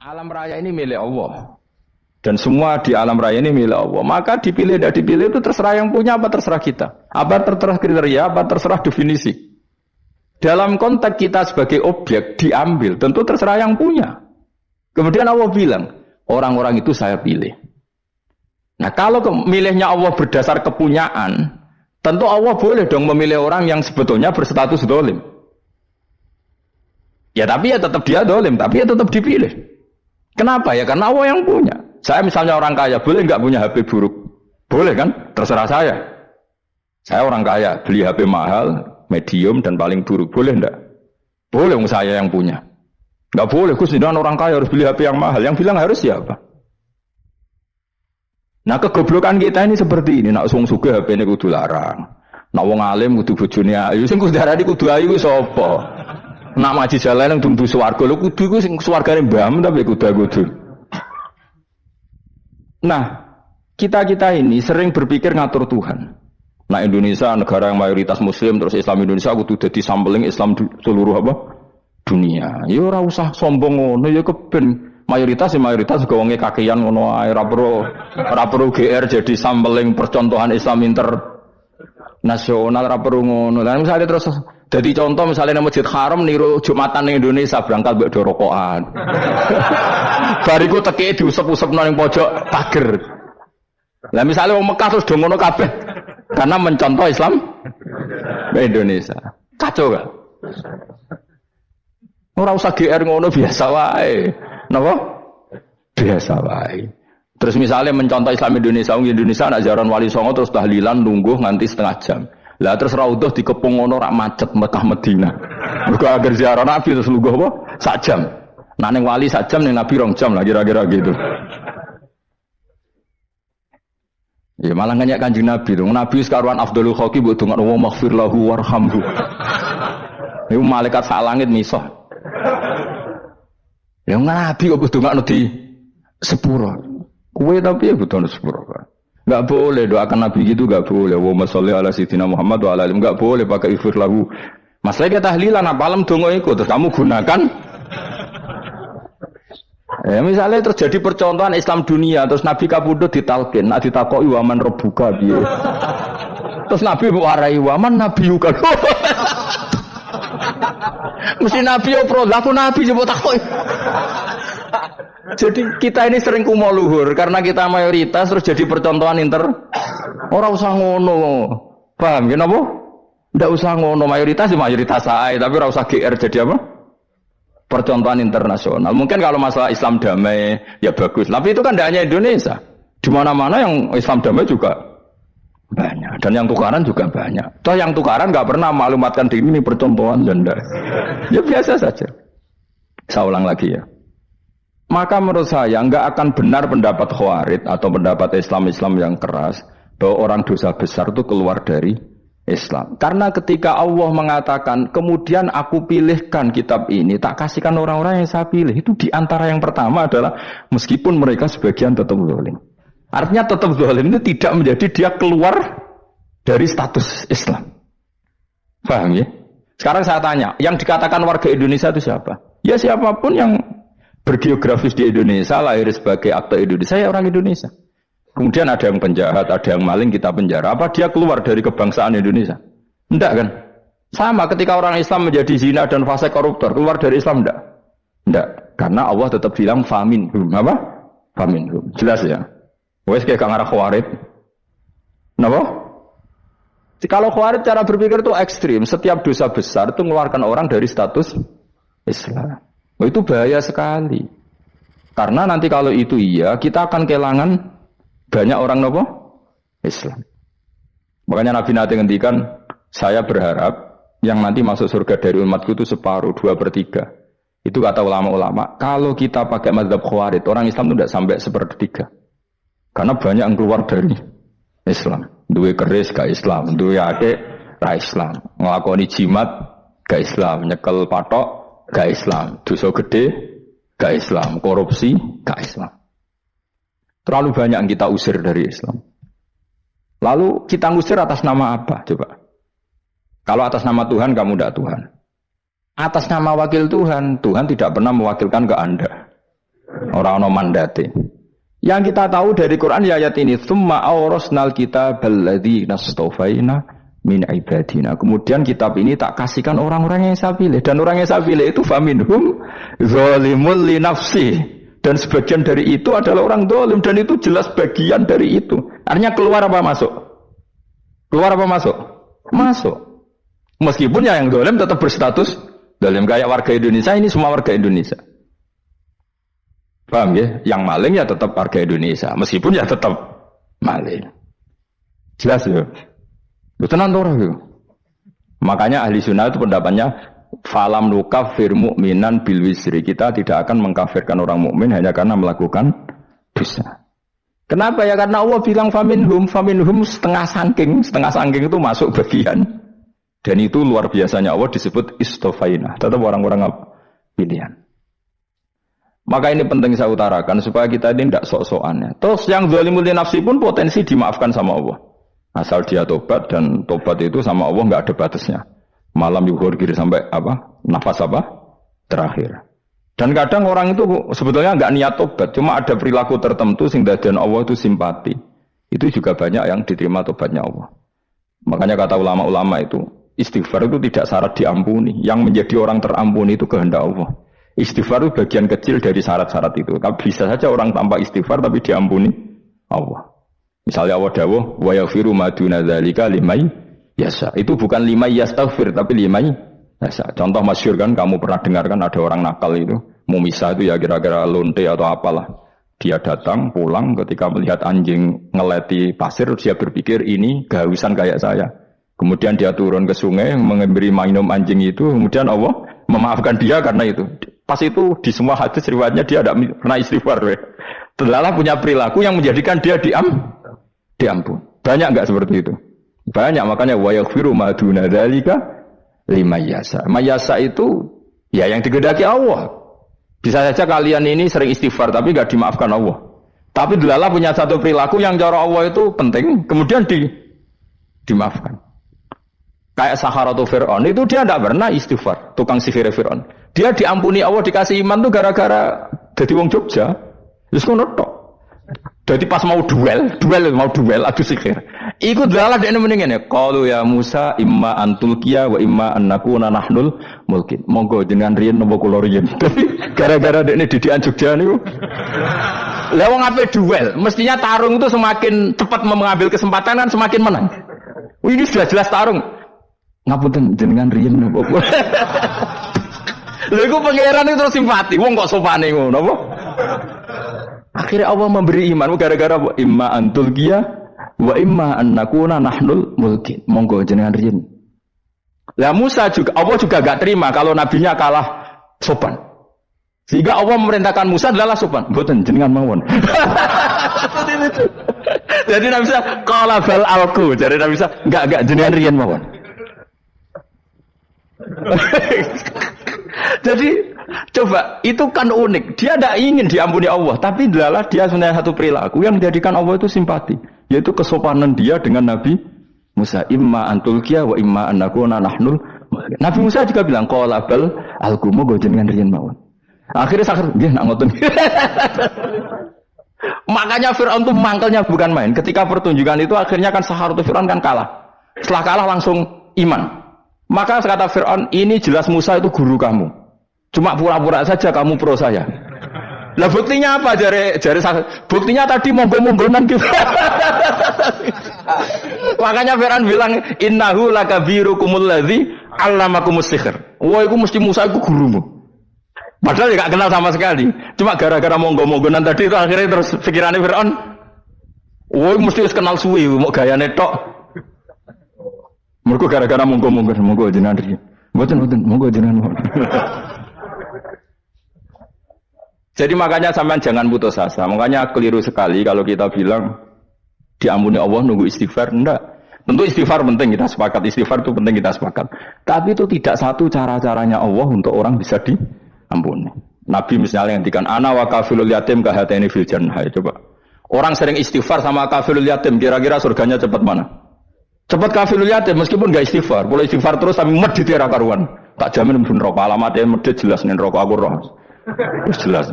Alam raya ini milik Allah. Dan semua di alam raya ini milik Allah. Maka dipilih dan dipilih itu terserah yang punya apa terserah kita. Apa terserah kriteria, apa terserah definisi. Dalam konteks kita sebagai objek diambil, tentu terserah yang punya. Kemudian Allah bilang, orang-orang itu saya pilih. Nah kalau milihnya Allah berdasar kepunyaan, tentu Allah boleh dong memilih orang yang sebetulnya berstatus dolim. Ya tapi ya tetap dia dolim, tapi ya tetap dipilih. Kenapa ya? Karena Allah yang punya. Saya misalnya orang kaya, boleh nggak punya HP buruk? Boleh kan? Terserah saya. Saya orang kaya, beli HP mahal, medium dan paling buruk. Boleh enggak? Boleh, saya yang punya. Enggak boleh, Gus, dengan orang kaya harus beli HP yang mahal. Yang bilang harus siapa? Nah, kegoblokan kita ini seperti ini. Nak wong sugih HP ini kudu larang. Nak wong alim kudu bojone ayu. Sing kudu darani kudu ayu ku sapa? Nak maji jalan yang tunggu swarga. Lho kudu ku sing swargane mbahmu tapi kudu. Nah, kita ini sering berpikir ngatur Tuhan. Nah, Indonesia negara yang mayoritas muslim terus Islam Indonesia kudu dadi sampling Islam seluruh apa? Dunia. Ya ora usah sombong ngono ya keben. Mayoritas juga wonge kakean ngono ae ora perlu GR jadi sampling percontohan Islam internasional ora perlu ngono. Lah misale terus dadi contoh misalnya nang Masjid Haram niru Jumatan ning Indonesia berangkat mbek do rokokan. Bariku teke diusep-usepno ning pojok pager. Lah misalnya wong Mekah terus do ngono kabeh karena mencontoh Islam Indonesia. Kacau gak? Ora usah GR ngono biasa wae. Napa? Biasa wae. Terus misalnya mencontoh Islam Indonesia, Indonesia nak jaran Wali Songo terus tahlilan nunggu nganti setengah jam. Lah terus raudhah dikepung ngono rak macet Mekah Madinah. Mergo agar ziarah Nabi terus lungguh apa? Sak jam. Nak ning wali sak jam ning Nabi 2 jam lah kira-kira gitu. Ya malah nganyak Kanjeng Nabi dong. Nabi sekaruan afdhalul khalqi mbok dongakno wa maghfir lahu warhamhu. Iku malaikat sak langit misoh. Ya Nabi kok kudu dongakno di sepuro. Kowe tapi ya kudu sepuro. Enggak boleh doakan Nabi gitu, enggak boleh. Wa sholli ala sayyidina Muhammad wa ala alihi, enggak boleh pakai ighfir lahu. Masalah kita tahlilan apa alam donga iku terus kamu gunakan. Ya misalnya terjadi percontohan Islam dunia terus Nabi kapundhut ditalkin, nak ditakoki waman rabbuka piye. Terus Nabi warai waman nabiyuka. Mesti Nabi yo pro, lah aku Nabi coba takoki. Jadi kita ini sering kumo luhur karena kita mayoritas terus jadi percontohan Ora usah ngono. Paham ya napa? Ndak usah ngono, mayoritas ya mayoritas ae, tapi ora usah GR jadi apa? Percontohan internasional. Mungkin kalau masalah Islam damai ya bagus, tapi itu kan tidak hanya Indonesia. Di mana-mana yang Islam damai juga banyak dan yang tukaran juga banyak. Toh yang tukaran nggak pernah maklumatkan diri ini percontohan dan ya biasa saja. Saya ulang lagi ya. Maka menurut saya nggak akan benar pendapat Khawarij atau pendapat Islam yang keras bahwa orang dosa besar itu keluar dari Islam. Karena ketika Allah mengatakan, kemudian aku pilihkan kitab ini, tak kasihkan orang-orang yang saya pilih. Itu diantara yang pertama adalah meskipun mereka sebagian tetap zalim. Artinya tetap zalim itu tidak menjadi dia keluar dari status Islam. Paham ya? Sekarang saya tanya, yang dikatakan warga Indonesia itu siapa? Ya siapapun yang bergeografis di Indonesia, lahir sebagai aktor Indonesia, ya orang Indonesia. Kemudian ada yang penjahat, ada yang maling, kita penjara. Apa dia keluar dari kebangsaan Indonesia? Enggak kan? Sama ketika orang Islam menjadi zina dan fasik koruptor, keluar dari Islam enggak? Enggak. Karena Allah tetap bilang faminhum. Apa? Faminhum. Jelas ya? Wes kayak ngarah Khawarij. Kenapa? Kalau Khawarij cara berpikir itu ekstrim. Setiap dosa besar itu mengeluarkan orang dari status Islam. Itu bahaya sekali. Karena nanti kalau itu iya, kita akan kehilangan banyak orang nopo Islam. Makanya Nabi nanti ngendikan, saya berharap yang nanti masuk surga dari umatku itu separuh, 2/3. Itu kata ulama-ulama. Kalau kita pakai mazhab Khawarij, orang Islam itu tidak sampai 1/3. Karena banyak yang keluar dari Islam. Duwe keris gak Islam, duwe adek ra Islam, nglakoni jimat gak Islam, nyekel patok gak Islam, dosa gede gak Islam, korupsi gak Islam. Terlalu banyak yang kita usir dari Islam. Lalu kita ngusir atas nama apa? Coba. Kalau atas nama Tuhan, kamu tidak Tuhan. Atas nama wakil Tuhan, Tuhan tidak pernah mewakilkan ke Anda. Orang ono mandate. Yang kita tahu dari Quran ya ayat ini, tsumma awrasnal kitabal ladzina nastafaina min ibadina. Kemudian kitab ini tak kasihkan orang-orang yang saya pilih, dan orang yang saya pilih itu faminhum zalimul li nafsi. Dan sebagian dari itu adalah orang zalim, dan itu jelas bagian dari itu. Artinya keluar apa masuk? Keluar apa masuk? Masuk. Meskipun yang zalim tetap berstatus zalim, kayak warga Indonesia, ini semua warga Indonesia. Paham ya? Yang maling ya tetap warga Indonesia, meskipun ya tetap maling. Jelas ya? Tenan to ora yo. Makanya ahli sunnah itu pendapatnya falam nukafir mu'minan bil wisri. Kita tidak akan mengkafirkan orang mukmin hanya karena melakukan dosa. Kenapa ya? Karena Allah bilang faminhum setengah sangking itu masuk bagian. Dan itu luar biasanya Allah disebut istofaina. Tetap orang-orang pilihan. Maka ini penting saya utarakan supaya kita ini tidak sok-sokannya. Terus yang zalimul li nafsi pun potensi dimaafkan sama Allah. Asal dia tobat, dan tobat itu sama Allah nggak ada batasnya. Malam yuhur kiri sampai apa? Nafas apa? Terakhir. Dan kadang orang itu sebetulnya nggak niat tobat, cuma ada perilaku tertentu sehingga dan Allah itu simpati. Itu juga banyak yang diterima tobatnya Allah. Makanya kata ulama-ulama itu, istighfar itu tidak syarat diampuni. Yang menjadi orang terampuni itu kehendak Allah. Istighfar itu bagian kecil dari syarat-syarat itu. Tapi bisa saja orang tanpa istighfar tapi diampuni Allah. Misalnya Allah dawuh wa yaghfiru ma duna dzalika liman yasha. Itu bukan liman yastaghfir tapi liman yasha. Contoh masyhur kan, kamu pernah dengarkan ada orang nakal itu, mau misah itu ya kira-kira lonte atau apalah. Dia datang pulang ketika melihat anjing ngeleti pasir, dia berpikir ini kehausan kayak saya. Kemudian dia turun ke sungai memberi minum anjing itu, kemudian Allah memaafkan dia karena itu. Pas itu di semua hadis riwayatnya dia tidak pernah istighfar. Telah punya perilaku yang menjadikan dia diampun. Banyak enggak seperti itu? Banyak, makanya wa yaghfiru ma duna dzalika liman yasha. Mayasa itu ya yang digedaki Allah. Bisa saja kalian ini sering istighfar tapi enggak dimaafkan Allah. Tapi delalah punya satu perilaku yang cara Allah itu penting, kemudian dimaafkan. Kayak Saharatu Fir'aun itu dia tidak pernah istighfar, tukang sihir Fir'aun. Dia diampuni Allah, dikasih iman tuh gara-gara jadi wong Jogja. Terus ngono tok. Jadi pas mau duel adu sihir. Iku delalah dekne mendingan ya. Qalu ya Musa imma antulkiya wa imma annakuna nahnul mulkin. Monggo jenengan riyen napa kula riyen. Tapi gara-gara dekne didikan Jogja niku. Lah wong ape duel, mestinya tarung itu semakin cepat mengambil kesempatan kan semakin menang. Ini sudah jelas tarung. Ngapunten jenengan riyen napa kula. Lha iku pangeran itu terus simpati. Wong kok sopane ngono apa? Akhirnya Allah memberi iman gara-gara imma antul kia wa imma annakuna nahnul mulkin. Monggo jenengan riyen. Lah Musa juga, Allah juga gak terima kalau nabinya kalah sopan. Sehingga Allah memerintahkan Musa adalah sopan. Mboten jenengan mawon. Jadi Nabi Musa qala bal alqu. Jadi Nabi Musa enggak jenengan riyen mawon. Jadi coba, itu kan unik. Dia tidak ingin diampuni Allah, tapi adalah dia sebenarnya satu perilaku yang menjadikan Allah itu simpati, yaitu kesopanan dia dengan Nabi Musa. Imma antulkiya wa imma annakuna nahnul. Nabi Musa juga bilang qala bal alqumu go jenengan riyen mawon. Akhirnya sakit nggih nak ngoten. Makanya Firaun itu mangkelnya bukan main. Ketika pertunjukan itu akhirnya kan Saharatu Firaun kan kalah. Setelah kalah langsung iman. Maka kata Firaun, ini jelas Musa itu guru kamu. Cuma pura-pura saja kamu pro saya. Lah buktinya apa? Jari buktinya tadi monggo-monggonan gitu. Makanya Firaun bilang innahu lakabirukumul ladzi 'allamakumus sihr. Wah, itu mesti Musa itu gurumu. Padahal dia enggak kenal sama sekali. Cuma gara-gara monggo-monggonan tadi itu akhirnya terus pikirannya Firaun, wah, mesti kenal suwi, mau gayane tok. Mergo gara-gara monggo jenengan iki. Mboten monggo jenengan. Jadi makanya sampean jangan putus asa. Makanya keliru sekali kalau kita bilang diampuni Allah nunggu istighfar. Enggak. Tentu istighfar penting, kita sepakat. Istighfar itu penting, kita sepakat. Tapi itu tidak satu cara-caranya Allah untuk orang bisa diampuni. Nabi misalnya ngendikan ana wa kafilul yatim kahateni fil jannah. Coba. Orang sering istighfar sama kafilul yatim, kira-kira surganya cepat mana? Cepat kafirul yatim meskipun gak istighfar, boleh istighfar terus tapi medit ya karuan. Tak jamin pun rokok alamatnya medit jelas nih rokok aku roh. Jelas.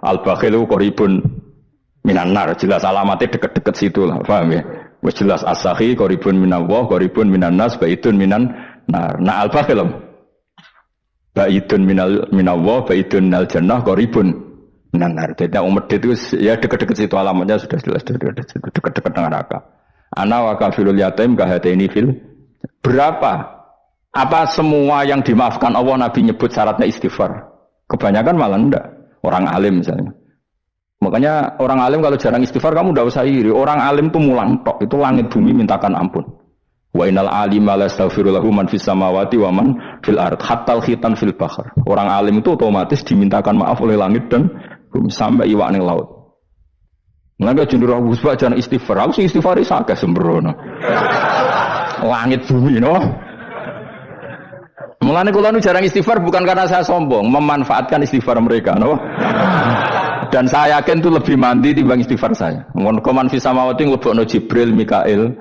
Al-bakhilu qaribun minan nar, jelas alamatnya deket-deket situ lah, paham ya? Wis jelas as-sakhi qaribun minallah, qaribun minan nas, baitun minan nar. Nah al-bakhil baitun minallah, baitun minal jannah, qaribun minan nar. Jadi umat itu ya deket-deket situ alamatnya sudah jelas deket-deket neraka. Ana wa kafilul yatim kahataini fil. Berapa? Apa semua yang dimaafkan Allah Nabi nyebut syaratnya istighfar? Kebanyakan malah enggak. Orang alim misalnya. Makanya orang alim kalau jarang istighfar kamu enggak usah iri. Orang alim itu mulang tok, itu langit bumi mintakan ampun. Wa innal alima la yastaghfiru lahu man fis samawati wa man fil ard hatta khitan fil bahr. Orang alim itu otomatis dimintakan maaf oleh langit dan bumi sampai iwak ning laut. Mengapa jendur aku sebab jangan istighfar? Aku sih istighfar sakit sembrono. Langit bumi no. Mulane kula nu jarang istighfar bukan karena saya sombong, memanfaatkan istighfar mereka, no? Dan saya yakin itu lebih mandi timbang istighfar saya. Mun koman fi samawati nglebokno Jibril, Mikail,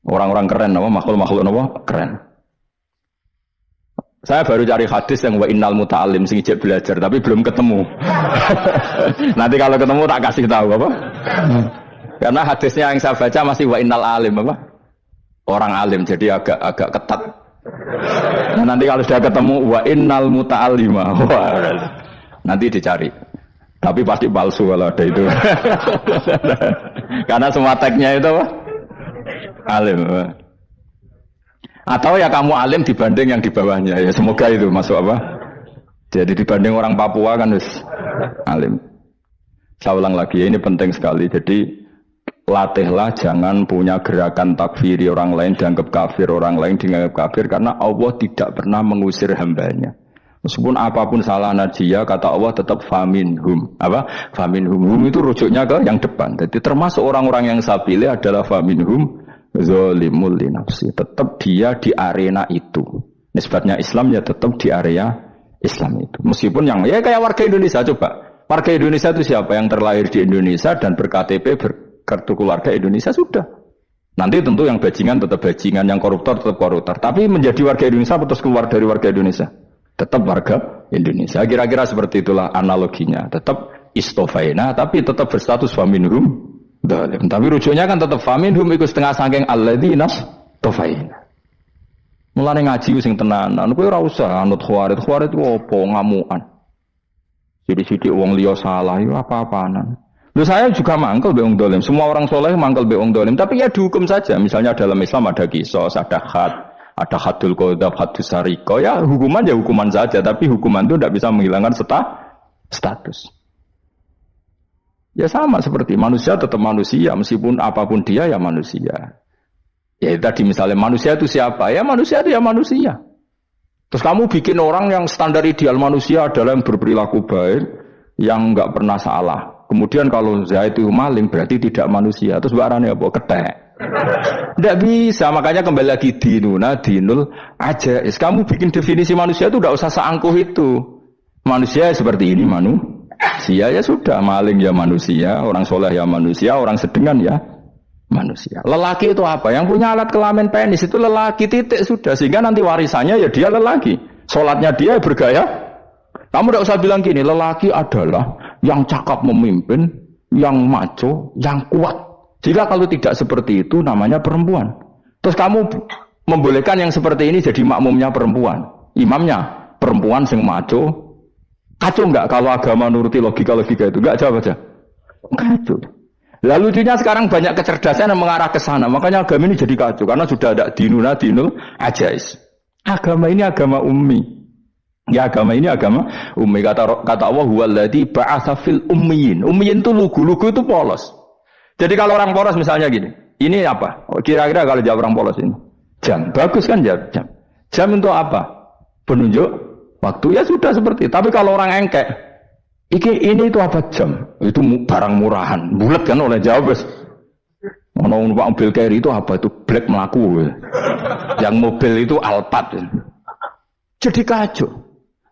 orang-orang keren no? Makhluk-makhluk no? Keren. Saya baru cari hadis yang wa innal muta'allim sing ijek belajar tapi belum ketemu. Nanti kalau ketemu tak kasih tahu apa? Karena hadisnya yang saya baca masih wa innal alim apa? Orang alim jadi agak ketat. Nah, nanti kalau sudah ketemu wa innal muta'allima. Nanti dicari. Tapi pasti palsu kalau ada itu. Karena semua tagnya itu apa? Alim. Atau ya kamu alim dibanding yang di bawahnya. Ya semoga itu masuk apa? Jadi dibanding orang Papua kan harus alim. Saya ulang lagi ya, ini penting sekali. Jadi latihlah jangan punya gerakan takfiri orang lain dianggap kafir, orang lain dianggap kafir karena Allah tidak pernah mengusir hambanya. Meskipun apapun salah najiyah kata Allah tetap faminhum. Apa? Faminhum. Hum itu rujuknya ke yang depan. Jadi termasuk orang-orang yang saya pilih adalah faminhum zalimul li nafsi. Tetap dia di arena itu. Nisbatnya Islam ya tetap di area Islam itu. Meskipun yang ya kayak warga Indonesia coba. Warga Indonesia itu siapa yang terlahir di Indonesia dan ber-KTP kartu keluarga Indonesia sudah. Nanti tentu yang bajingan tetap bajingan, yang koruptor tetap koruptor. Tapi menjadi warga Indonesia terus keluar dari warga Indonesia. Tetap warga Indonesia. Kira-kira seperti itulah analoginya. Tetap istofaina tapi tetap berstatus faminhum dhalim. Tapi rujuknya kan tetap faminhum iku setengah saking alladzina tofaina. Mulane ngaji sing tenanan kowe ora usah anut khawarit. Khawarit ku opo ngamukan. Sithik-sithik wong liya salah yo apa-apanan. Loh saya juga mangkel be wong dolim. Semua orang soleh mangkel be wong dolim. Tapi ya dihukum saja. Misalnya dalam Islam ada kisos, ada had, ada hadul qadab, hadus sariko. Ya hukuman saja. Tapi hukuman itu tidak bisa menghilangkan status. Ya sama seperti manusia tetap manusia. Meskipun apapun dia ya manusia. Ya tadi misalnya manusia itu siapa? Ya manusia itu ya manusia. Terus kamu bikin orang yang standar ideal manusia adalah yang berperilaku baik, yang enggak pernah salah. Kemudian kalau Zaid itu maling berarti tidak manusia. Terus barangnya apa? Ketek. Tidak bisa. Makanya kembali lagi dinul aja. Kamu bikin definisi manusia itu tidak usah seangkuh itu. Manusia seperti ini manusia ya sudah. Maling ya manusia. Orang soleh ya manusia. Orang sedengan ya manusia. Lelaki itu apa? Yang punya alat kelamin penis itu lelaki titik sudah. Sehingga nanti warisannya ya dia lelaki. Sholatnya dia bergaya. Kamu tidak usah bilang gini. Lelaki adalah yang cakap memimpin, yang maco, yang kuat. Jika kalau tidak seperti itu namanya perempuan. Terus kamu membolehkan yang seperti ini jadi makmumnya perempuan, imamnya perempuan sing maco. Kacau enggak kalau agama nuruti logika-logika itu? Enggak, jawab aja. Kacau. Lalu lucunya sekarang banyak kecerdasan yang mengarah ke sana. Makanya agama ini jadi kacau karena sudah ada dinul ajais. Agama ini agama ummi. Ya agama ini agama ummi. Kata Allah huwallazi ba'atsa fil ummiyin. Ummiyin itu lugu itu polos. Jadi kalau orang polos misalnya gini, ini apa? Kira-kira kalau jawab orang polos ini jam. Bagus kan jam. Jam untuk apa? Penunjuk waktu ya sudah seperti. Tapi kalau orang engkek, ini itu apa jam? Itu barang murahan. Bulat kan oleh jawab. Mau numpak mobil carry itu apa? Itu black melaku. Yang mobil itu Alphard. Jadi kacau.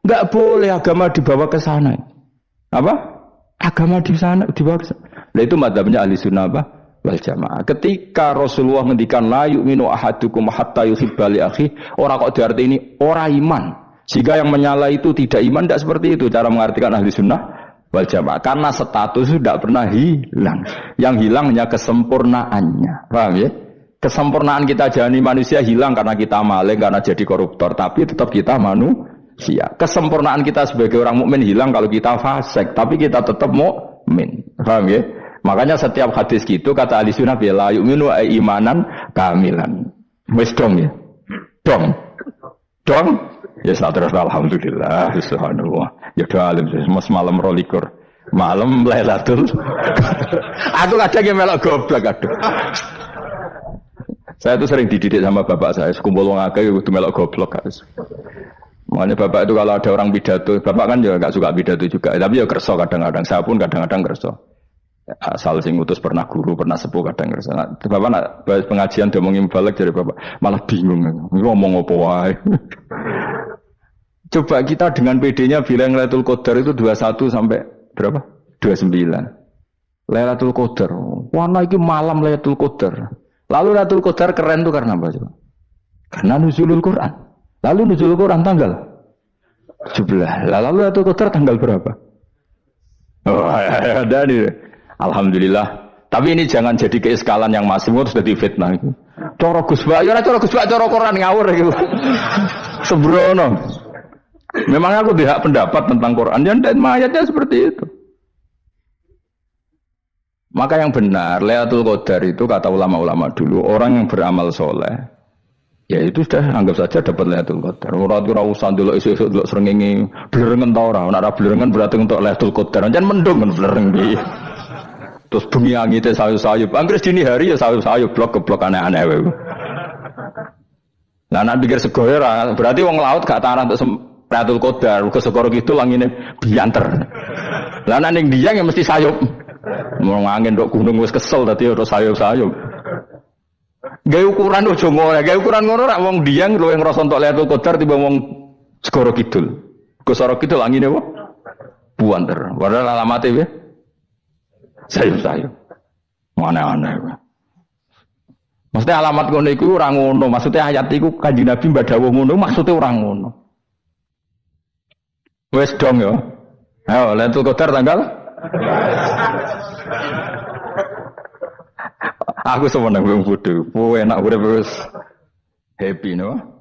Enggak boleh agama dibawa ke sana. Apa? Agama di sana dibawa ke sana. Nah itu madzhabnya ahli sunnah apa? Wal jamaah. Ketika Rasulullah ngendikan la yu'minu ahadukum hatta yuhibba li akhi, ora kok diarti ini ora iman. Jika yang menyala itu tidak iman, tidak seperti itu cara mengartikan ahli sunnah wal jamaah. Karena status itu tidak pernah hilang. Yang hilang hanya kesempurnaannya. Paham ya? Kesempurnaan kita jadi manusia hilang karena kita maling, karena jadi koruptor. Tapi tetap kita manusia. Kesempurnaan kita sebagai orang mukmin hilang kalau kita fasik. Tapi kita tetap mukmin. Paham ya? Makanya setiap hadis gitu kata ahli sunnah la yu'minu imanan kamilan. Wis dong ya. Dong. Ya terus alhamdulillah subhanallah. Ya doa alim mas malam 22. Malam Lailatul. Aku kadang yang melok goblok aduh. Saya tuh sering dididik sama bapak saya, sekumpul wong akeh kudu melok goblok guys. Makanya bapak itu kalau ada orang pidato, bapak kan juga enggak suka pidato juga, tapi ya kerso kadang-kadang. Saya pun kadang-kadang kerso. Asal sing utus pernah guru, pernah sepuh kadang kerso. Nah, bapak nak bahas pengajian dia ngomongin balik dari bapak, malah bingung. Ngomong apa wae. Coba kita dengan PD-nya bilang Lailatul Qadar itu 21 sampai berapa? 29. Lailatul Qadar. Warna iki malam Lailatul Qadar. Lalu Lailatul Qadar keren tuh karena apa coba? Karena nuzulul Quran. Lalu nuzulul Quran tanggal 17. Lalu Lailatul Qadar tanggal berapa? Oh, ada nih. Alhamdulillah. Tapi ini jangan jadi keiskalan yang masih terus jadi fitnah itu. Coro Gus Bak, ya coro Gus Bak, coro Quran ngawur gitu. Sembrono. Memang aku tidak pendapat tentang Quran dan ayatnya seperti itu. Maka yang benar, Lailatul Qadar itu kata ulama-ulama dulu, orang yang beramal soleh, ya itu sudah anggap saja dapat Lailatul Qadar. Orang itu usah dulu isu-isu dulu serengengi belerengan tau orang, nak belerengan berarti untuk Lailatul Qadar. Jangan mendung kan belereng di. Terus bunyi angitnya sayup-sayup. Anggris dini hari ya sayup-sayup blok ke blok aneh-aneh. Nah, nak pikir segoyo berarti wong laut gak tarah untuk Lailatul Qadar, ke segoro gitu langine bianter. Lah nek ning Dieng ya mesti sayup. Mau angin dok gunung wis kesel tadi terus sayup-sayup. Gawe ukuran ojo ngono, gawe ukuran ngono rak wong Dieng luwih ngrasa entuk Lailatul Qadar timbang wong segoro kidul. Ke segoro kidul angine apa? Buanter. Padahal alamate piye? Sayup-sayup. Aneh-aneh. Maksudnya alamat ngono iku ora ngono, maksudnya ayat iku Kanjeng Nabi mbak dawuh ngono, maksudnya ora ngono. Wes dong ya. Ayo Lailatul Qadar tanggal. Aku sebenarnya belum bodoh. Enak udah terus happy no.